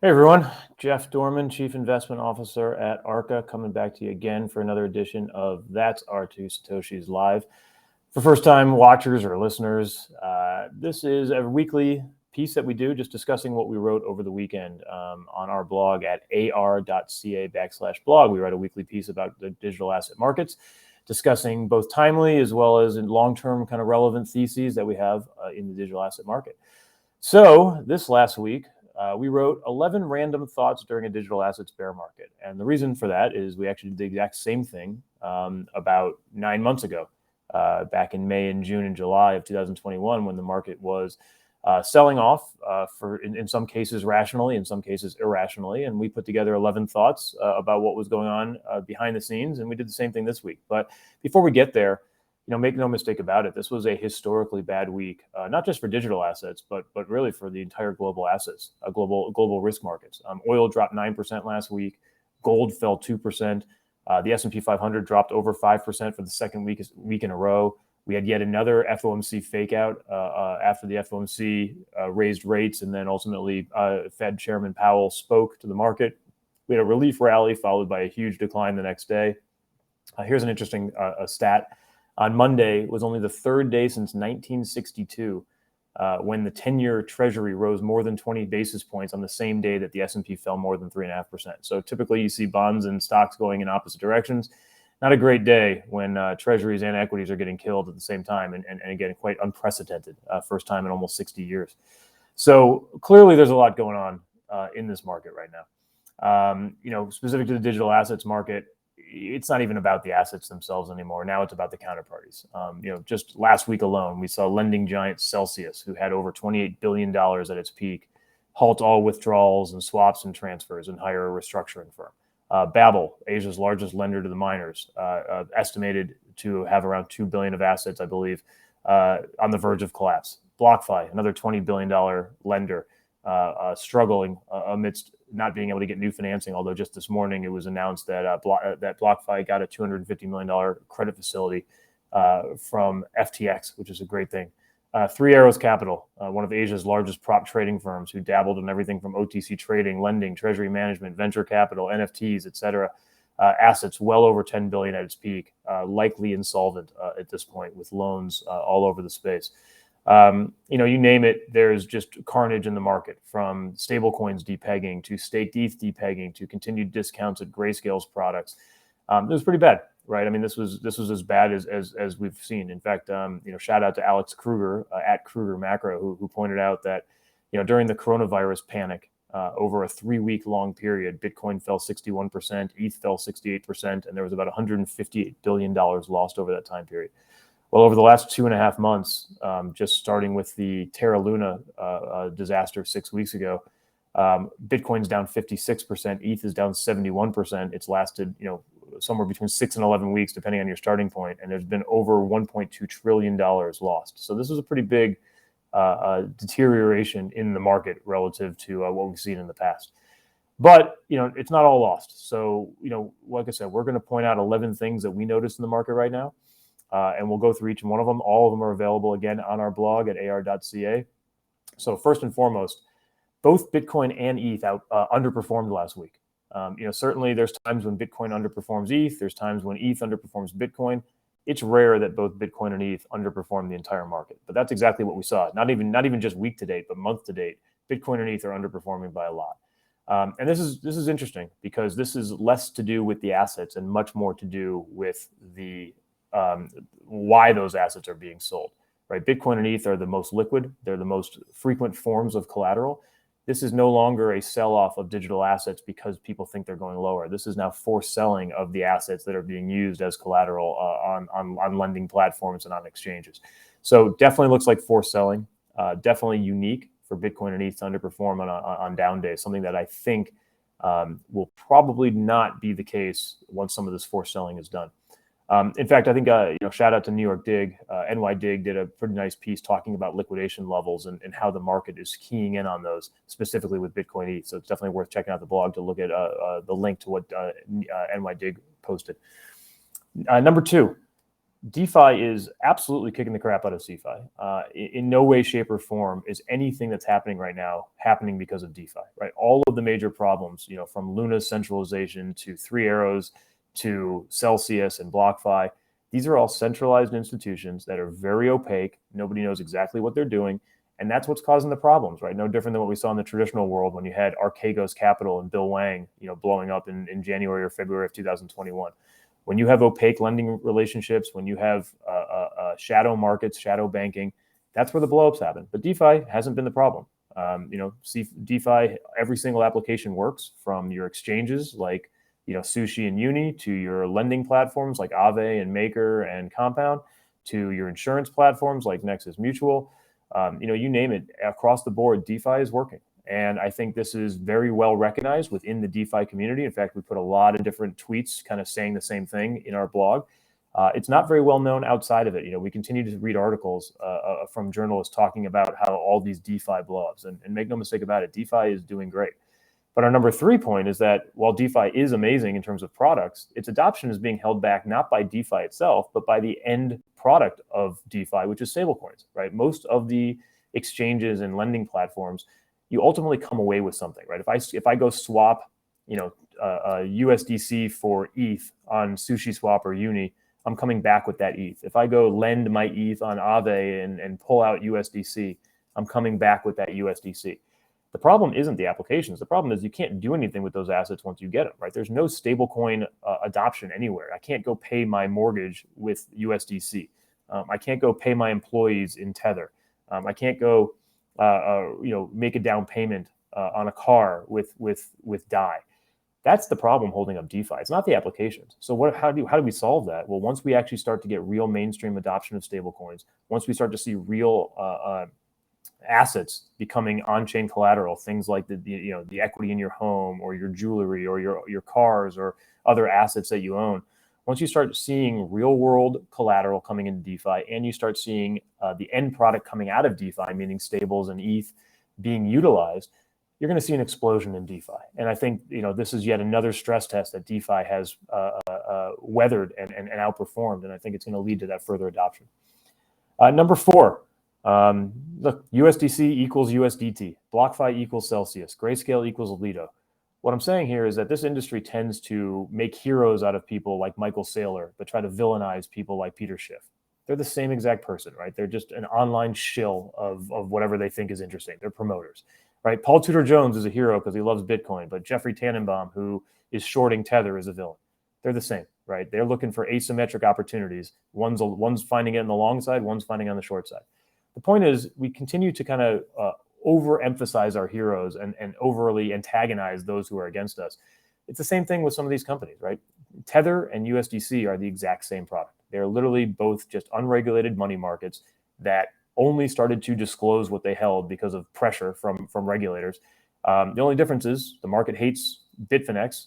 Hey everyone, Jeff Dorman, Chief Investment Officer at Arca, coming back to you again for another edition of That's R2 Satoshis Live. For first-time watchers or listeners, this is a weekly piece that we do just discussing what we wrote over the weekend on our blog at ar.ca/blog. We write a weekly piece about the digital asset markets, discussing both timely as well as in long-term kind of relevant theses that we have in the digital asset market. So this last week, we wrote 11 random thoughts during a digital assets bear market. And the reason for that is we actually did the exact same thing about 9 months ago, back in May and June and July of 2021, when the market was selling off in some cases rationally, in some cases irrationally. And we put together 11 thoughts about what was going on behind the scenes. And we did the same thing this week. But before we get there, make no mistake about it, this was a historically bad week, not just for digital assets, but really for the entire global assets, global risk markets. Oil dropped 9% last week. Gold fell 2%. The S&P 500 dropped over 5% for the second week in a row. We had yet another FOMC fake out after the FOMC raised rates, and then ultimately Fed Chairman Powell spoke to the market. We had a relief rally followed by a huge decline the next day. Here's an interesting stat. On Monday was only the third day since 1962 when the 10-year Treasury rose more than 20 basis points on the same day that the S&P fell more than 3.5%. So typically you see bonds and stocks going in opposite directions. Not a great day when treasuries and equities are getting killed at the same time, and again, quite unprecedented, first time in almost 60 years. So clearly there's a lot going on in this market right now. Specific to the digital assets market, it's not even about the assets themselves anymore. Now it's about the counterparties. Just last week alone, we saw lending giant Celsius, who had over $28 billion at its peak, halt all withdrawals and swaps and transfers and hire a restructuring firm. Babel, Asia's largest lender to the miners, estimated to have around $2 billion of assets, I believe, on the verge of collapse. BlockFi, another $20 billion lender, struggling amidst not being able to get new financing, although just this morning it was announced that BlockFi got a $250 million credit facility from FTX, which is a great thing. Three Arrows Capital, one of Asia's largest prop trading firms, who dabbled in everything from OTC trading, lending, treasury management, venture capital, NFTs, etc. Assets well over $10 billion at its peak, likely insolvent at this point, with loans all over the space. You name it, there's just carnage in the market, from stablecoins depegging to staked ETH depegging to continued discounts at Grayscale's products. It was pretty bad, right? I mean, this was as bad as we've seen. In fact, shout out to Alex Kruger at Kruger Macro, who pointed out that during the coronavirus panic, over a 3-week long period, Bitcoin fell 61%, ETH fell 68%, and there was about $158 billion lost over that time period. Well, over the last 2.5 months, just starting with the Terra Luna disaster 6 weeks ago, Bitcoin's down 56%, ETH is down 71%. It's lasted, somewhere between 6 and 11 weeks, depending on your starting point, and there's been over $1.2 trillion lost. So this was a pretty big deterioration in the market relative to what we've seen in the past. But it's not all lost. So like I said, we're going to point out 11 things that we noticed in the market right now. And we'll go through each one of them. All of them are available, again, on our blog at ar.ca. So first and foremost, both Bitcoin and ETH underperformed last week. Certainly there's times when Bitcoin underperforms ETH. There's times when ETH underperforms Bitcoin. It's rare that both Bitcoin and ETH underperform the entire market. But that's exactly what we saw. Not even just week to date, but month to date. Bitcoin and ETH are underperforming by a lot. And this is interesting, because this is less to do with the assets and much more to do with the why those assets are being sold, right? Bitcoin and ETH are the most liquid. They're the most frequent forms of collateral. This is no longer a sell-off of digital assets because people think they're going lower. This is now forced selling of the assets that are being used as collateral on lending platforms and on exchanges. So definitely looks like forced selling. Definitely unique for Bitcoin and ETH to underperform on down days, something that I think will probably not be the case once some of this forced selling is done. In fact, I think, shout out to New York Dig. NY Dig did a pretty nice piece talking about liquidation levels and how the market is keying in on those, specifically with Bitcoin ETH. So it's definitely worth checking out the blog to look at the link to what NY Dig posted. Number two, DeFi is absolutely kicking the crap out of CeFi. In no way, shape, or form is anything that's happening right now happening because of DeFi, right? All of the major problems, from Luna's centralization to Three Arrows to Celsius and BlockFi, these are all centralized institutions that are very opaque. Nobody knows exactly what they're doing. And that's what's causing the problems, right? No different than what we saw in the traditional world when you had Archegos Capital and Bill Wang, blowing up in January or February of 2021. When you have opaque lending relationships, when you have shadow markets, shadow banking, that's where the blowups happen. But DeFi hasn't been the problem. DeFi, every single application works, from your exchanges like Sushi and Uni, to your lending platforms like Aave and Maker and Compound, to your insurance platforms like Nexus Mutual. You name it, across the board, DeFi is working. And I think this is very well recognized within the DeFi community. In fact, we put a lot of different tweets kind of saying the same thing in our blog. It's not very well known outside of it. We continue to read articles from journalists talking about how all these DeFi blowups, and make no mistake about it, DeFi is doing great. But our number 3 point is that while DeFi is amazing in terms of products, its adoption is being held back not by DeFi itself, but by the end product of DeFi, which is stablecoins, right? Most of the exchanges and lending platforms, you ultimately come away with something, right? If I go swap, USDC for ETH on SushiSwap or Uni, I'm coming back with that ETH. If I go lend my ETH on Aave and pull out USDC, I'm coming back with that USDC. The problem isn't the applications. The problem is you can't do anything with those assets once you get them, right? There's no stablecoin adoption anywhere. I can't go pay my mortgage with USDC. I can't go pay my employees in Tether. I can't go make a down payment on a car with DAI. That's the problem holding up DeFi. It's not the applications. So how do we solve that? Well, once we actually start to get real mainstream adoption of stablecoins, once we start to see real assets becoming on-chain collateral, things like the equity in your home or your jewelry or your cars or other assets that you own. Once you start seeing real-world collateral coming into DeFi, and you start seeing the end product coming out of DeFi, meaning stables and ETH, being utilized, you're going to see an explosion in DeFi. And I think this is yet another stress test that DeFi has weathered and outperformed, and I think it's going to lead to that further adoption. Number 4. Look, USDC equals USDT, BlockFi equals Celsius, Grayscale equals Lido. What I'm saying here is that this industry tends to make heroes out of people like Michael Saylor, but try to villainize people like Peter Schiff. They're the same exact person, right? They're just an online shill of whatever they think is interesting. They're promoters, right? Paul Tudor Jones is a hero because he loves Bitcoin, but Jeffrey Tannenbaum, who is shorting Tether, is a villain. They're the same, right? They're looking for asymmetric opportunities. One's finding it on the long side, one's finding it on the short side. The point is, we continue to kind of overemphasize our heroes and overly antagonize those who are against us. It's the same thing with some of these companies, right? Tether and USDC are the exact same product. They're literally both just unregulated money markets that only started to disclose what they held because of pressure from regulators. The only difference is the market hates Bitfinex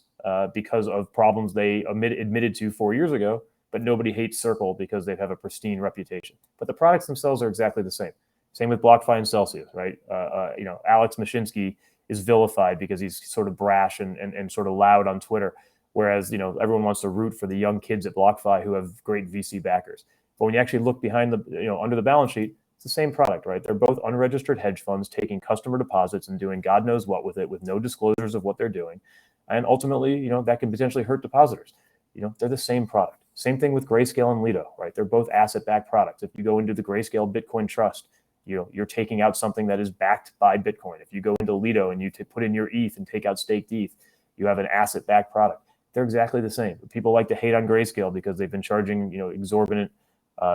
because of problems they admitted to 4 years ago, but nobody hates Circle because they have a pristine reputation. But the products themselves are exactly the same. Same with BlockFi and Celsius, right? Alex Mashinsky is vilified because he's sort of brash and sort of loud on Twitter, whereas everyone wants to root for the young kids at BlockFi who have great VC backers. But when you actually look behind under the balance sheet, it's the same product, right? They're both unregistered hedge funds taking customer deposits and doing God knows what with it, with no disclosures of what they're doing, and ultimately, that can potentially hurt depositors. They're the same product. Same thing with Grayscale and Lido, right? They're both asset-backed products. If you go into the Grayscale Bitcoin Trust, you're taking out something that is backed by Bitcoin. If you go into Lido and you put in your ETH and take out staked ETH, you have an asset-backed product. They're exactly the same. People like to hate on Grayscale because they've been charging exorbitant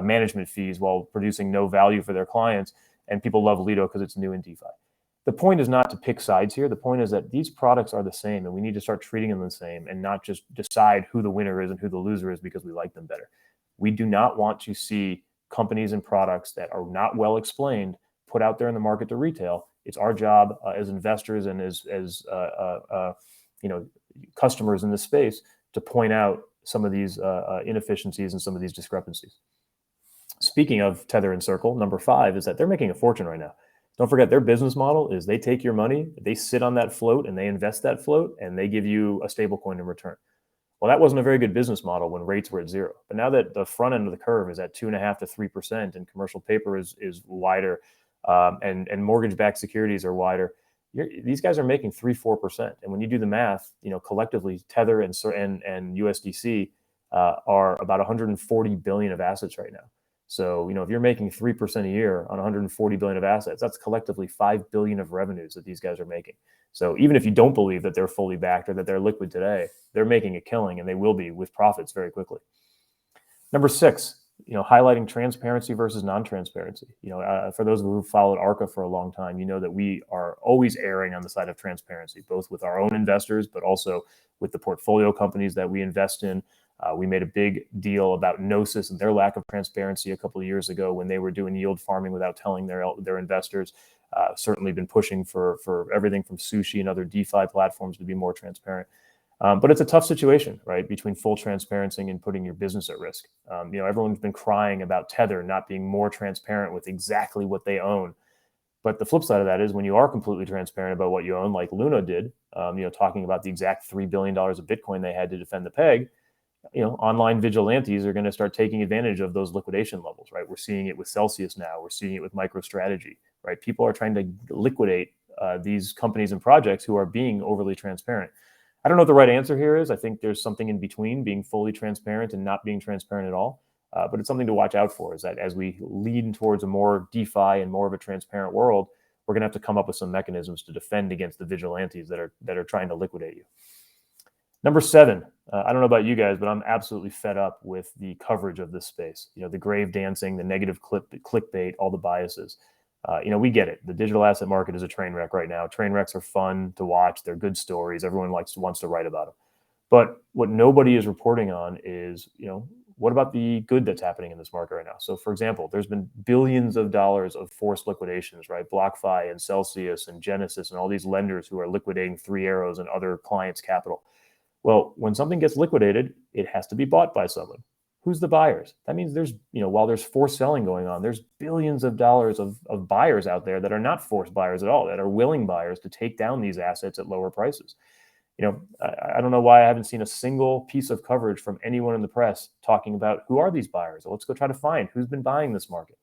management fees while producing no value for their clients, and people love Lido because it's new in DeFi. The point is not to pick sides here. The point is that these products are the same, and we need to start treating them the same and not just decide who the winner is and who the loser is because we like them better. We do not want to see companies and products that are not well explained put out there in the market to retail. It's our job as investors and as customers in this space to point out some of these inefficiencies and some of these discrepancies. Speaking of Tether and Circle, number 5 is that they're making a fortune right now. Don't forget, their business model is they take your money, they sit on that float, and they invest that float, and they give you a stable coin in return. Well, that wasn't a very good business model when rates were at zero. But now that the front end of the curve is at 2.5 to 3%, and commercial paper is wider, and mortgage-backed securities are wider, these guys are making 3-4%. And when you do the math, collectively, Tether and USDC are about 140 billion of assets right now. So, if you're making 3% a year on 140 billion of assets, that's collectively 5 billion of revenues that these guys are making. So even if you don't believe that they're fully backed or that they're liquid today, they're making a killing, and they will be with profits very quickly. Number 6, highlighting transparency versus non-transparency. For those who have followed ARCA for a long time, you know that we are always erring on the side of transparency, both with our own investors, but also with the portfolio companies that we invest in. We made a big deal about Gnosis and their lack of transparency a couple of years ago when they were doing yield farming without telling their investors. Certainly been pushing for everything from Sushi and other DeFi platforms to be more transparent. But it's a tough situation, right, between full transparency and putting your business at risk. Everyone's been crying about Tether not being more transparent with exactly what they own. But the flip side of that is when you are completely transparent about what you own, like Luna did, talking about the exact $3 billion of Bitcoin they had to defend the peg, online vigilantes are going to start taking advantage of those liquidation levels, right? We're seeing it with Celsius now. We're seeing it with MicroStrategy, right? People are trying to liquidate these companies and projects who are being overly transparent. I don't know what the right answer here is. I think there's something in between being fully transparent and not being transparent at all. But it's something to watch out for, is that as we lean towards a more DeFi and more of a transparent world, we're going to have to come up with some mechanisms to defend against the vigilantes that are trying to liquidate you. Number 7, I don't know about you guys, but I'm absolutely fed up with the coverage of this space. The grave dancing, the negative clickbait, all the biases. We get it. The digital asset market is a train wreck right now. Train wrecks are fun to watch. They're good stories. Everyone wants to write about them. But what nobody is reporting on is, what about the good that's happening in this market right now? So, for example, there's been billions of dollars of forced liquidations, right? BlockFi and Celsius and Genesis and all these lenders who are liquidating Three Arrows and other clients' capital. Well, when something gets liquidated, it has to be bought by someone. Who's the buyers? That means there's, while there's forced selling going on, there's billions of dollars of buyers out there that are not forced buyers at all, that are willing buyers to take down these assets at lower prices. I don't know why I haven't seen a single piece of coverage from anyone in the press talking about who are these buyers. Let's go try to find who's been buying this market.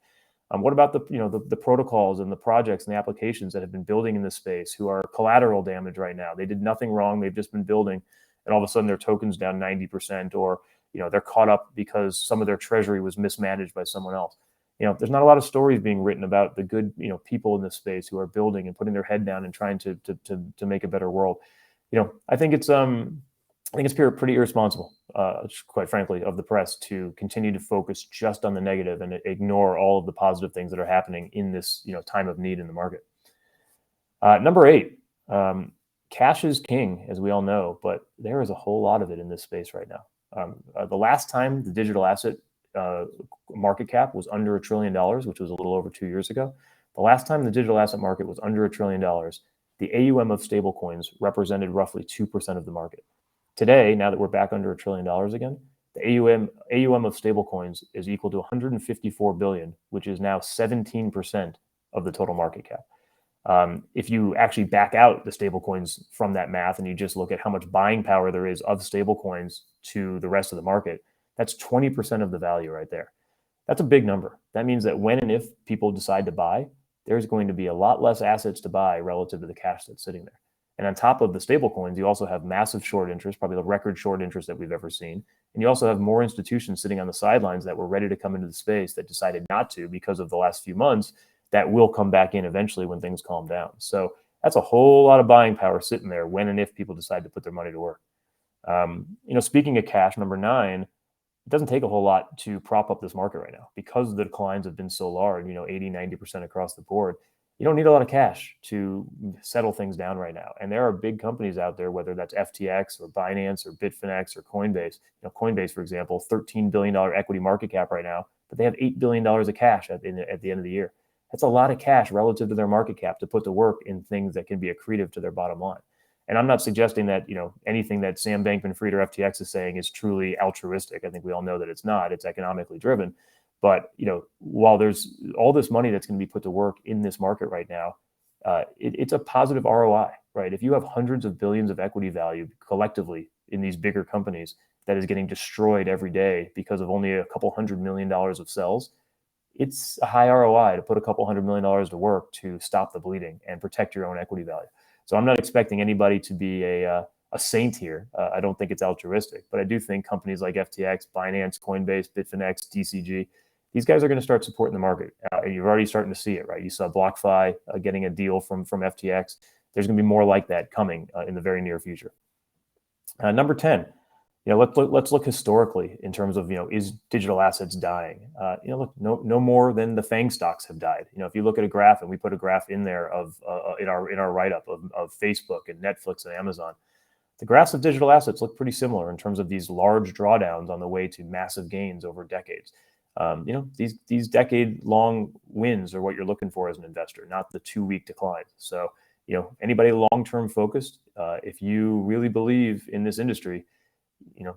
What about the protocols and the projects and the applications that have been building in this space who are collateral damage right now? They did nothing wrong. They've just been building, and all of a sudden their token's down 90%, or they're caught up because some of their treasury was mismanaged by someone else. There's not a lot of stories being written about the good people in this space who are building and putting their head down and trying to make a better world. I think it's pretty irresponsible, quite frankly, of the press to continue to focus just on the negative and ignore all of the positive things that are happening in this time of need in the market. Number 8, cash is king, as we all know, but there is a whole lot of it in this space right now. The last time the digital asset market cap was under $1 trillion, which was a little over 2 years ago, the last time the digital asset market was under $1 trillion, the AUM of stablecoins represented roughly 2% of the market. Today, now that we're back under $1 trillion again, the AUM of stablecoins is equal to 154 billion, which is now 17% of the total market cap. If you actually back out the stablecoins from that math and you just look at how much buying power there is of stablecoins to the rest of the market, that's 20% of the value right there. That's a big number. That means that when and if people decide to buy, there's going to be a lot less assets to buy relative to the cash that's sitting there. And on top of the stablecoins, you also have massive short interest, probably the record short interest that we've ever seen. And you also have more institutions sitting on the sidelines that were ready to come into the space that decided not to because of the last few months, that will come back in eventually when things calm down. So that's a whole lot of buying power sitting there when and if people decide to put their money to work. Speaking of cash, number 9, it doesn't take a whole lot to prop up this market right now because the declines have been so large, 80, 90% across the board. You don't need a lot of cash to settle things down right now. And there are big companies out there, whether that's FTX or Binance or Bitfinex or Coinbase. Coinbase, for example, $13 billion equity market cap right now, but they have $8 billion of cash at the end of the year. That's a lot of cash relative to their market cap to put to work in things that can be accretive to their bottom line. And I'm not suggesting that, anything that Sam Bankman-Fried or FTX is saying is truly altruistic. I think we all know that it's not. It's economically driven. But, while there's all this money that's going to be put to work in this market right now, it's a positive ROI, right? If you have hundreds of billions of equity value collectively, in these bigger companies that is getting destroyed every day because of only a couple $100 million of sells, it's a high ROI to put a couple $100 million to work to stop the bleeding and protect your own equity value. So I'm not expecting anybody to be a saint here. I don't think it's altruistic, but I do think companies like FTX, Binance, Coinbase, Bitfinex, DCG, these guys are going to start supporting the market. And you're already starting to see it, right? You saw BlockFi getting a deal from FTX. There's going to be more like that coming in the very near future. Number 10, let's look historically in terms of, is digital assets dying? Look, no more than the FANG stocks have died. If you look at a graph, and we put a graph in there of in our write-up of Facebook and Netflix and Amazon, the graphs of digital assets look pretty similar in terms of these large drawdowns on the way to massive gains over decades. These decade-long wins are what you're looking for as an investor, not the 2-week declines. So, anybody long-term focused, if you really believe in this industry,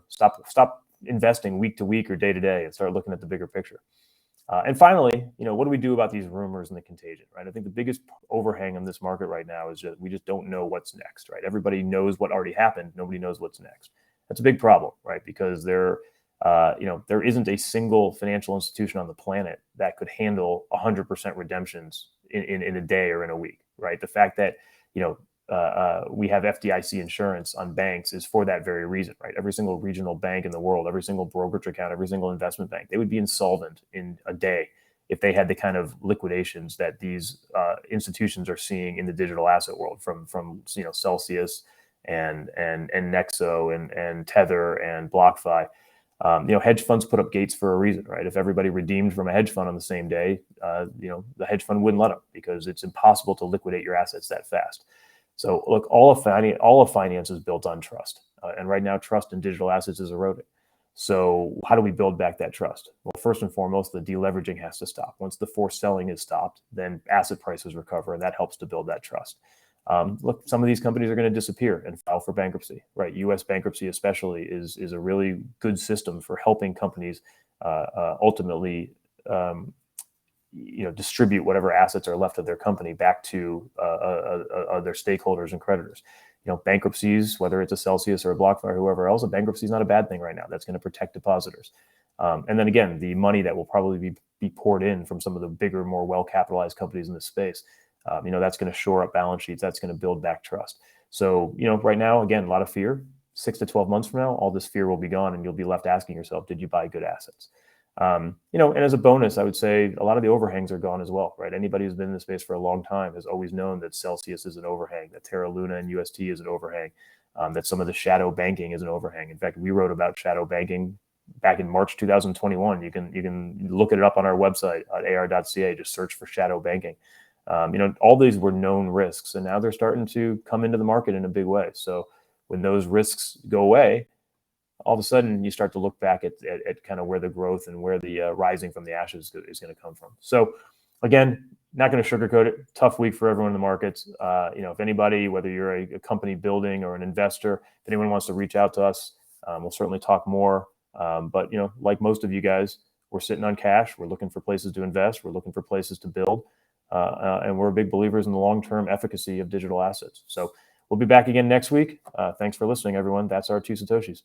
stop investing week to week or day to day and start looking at the bigger picture. And finally, what do we do about these rumors and the contagion, right? I think the biggest overhang on this market right now is we just don't know what's next, right? Everybody knows what already happened. Nobody knows what's next. That's a big problem, right? Because there isn't a single financial institution on the planet that could handle 100% redemptions in a day or in a week, right? The fact that, we have FDIC insurance on banks is for that very reason, right? Every single regional bank in the world, every single brokerage account, every single investment bank, they would be insolvent in a day if they had the kind of liquidations that these institutions are seeing in the digital asset world from Celsius and Nexo and Tether and BlockFi. Hedge funds put up gates for a reason, right? If everybody redeemed from a hedge fund on the same day, the hedge fund wouldn't let them because it's impossible to liquidate your assets that fast. So look, all of finance is built on trust. And right now, trust in digital assets is eroding. So how do we build back that trust? Well, first and foremost, the deleveraging has to stop. Once the forced selling is stopped, then asset prices recover, and that helps to build that trust. Look, some of these companies are going to disappear and file for bankruptcy, right? U.S. bankruptcy especially is a really good system for helping companies ultimately distribute whatever assets are left of their company back to their stakeholders and creditors. Bankruptcies, whether it's a Celsius or a BlockFi or whoever else, a bankruptcy is not a bad thing right now. That's going to protect depositors. And then again, the money that will probably be poured in from some of the bigger, more well-capitalized companies in this space, that's going to shore up balance sheets. That's going to build back trust. So, right now, again, a lot of fear. 6 to 12 months from now, all this fear will be gone, and you'll be left asking yourself, did you buy good assets? And as a bonus, I would say a lot of the overhangs are gone as well, right? Anybody who's been in the space for a long time has always known that Celsius is an overhang, that Terra Luna and UST is an overhang, that some of the shadow banking is an overhang. In fact, we wrote about shadow banking back in March 2021. You can look it up on our website at ar.ca. Just search for shadow banking. All these were known risks, and now they're starting to come into the market in a big way. So when those risks go away, all of a sudden you start to look back at kind of where the growth and where the rising from the ashes is going to come from. So again, not going to sugarcoat it. Tough week for everyone in the markets. If anybody, whether you're a company building or an investor, if anyone wants to reach out to us, we'll certainly talk more. But like most of you guys, we're sitting on cash. We're looking for places to invest. We're looking for places to build. And we're big believers in the long-term efficacy of digital assets. So we'll be back again next week. Thanks for listening, everyone. That's our 2 Satoshis.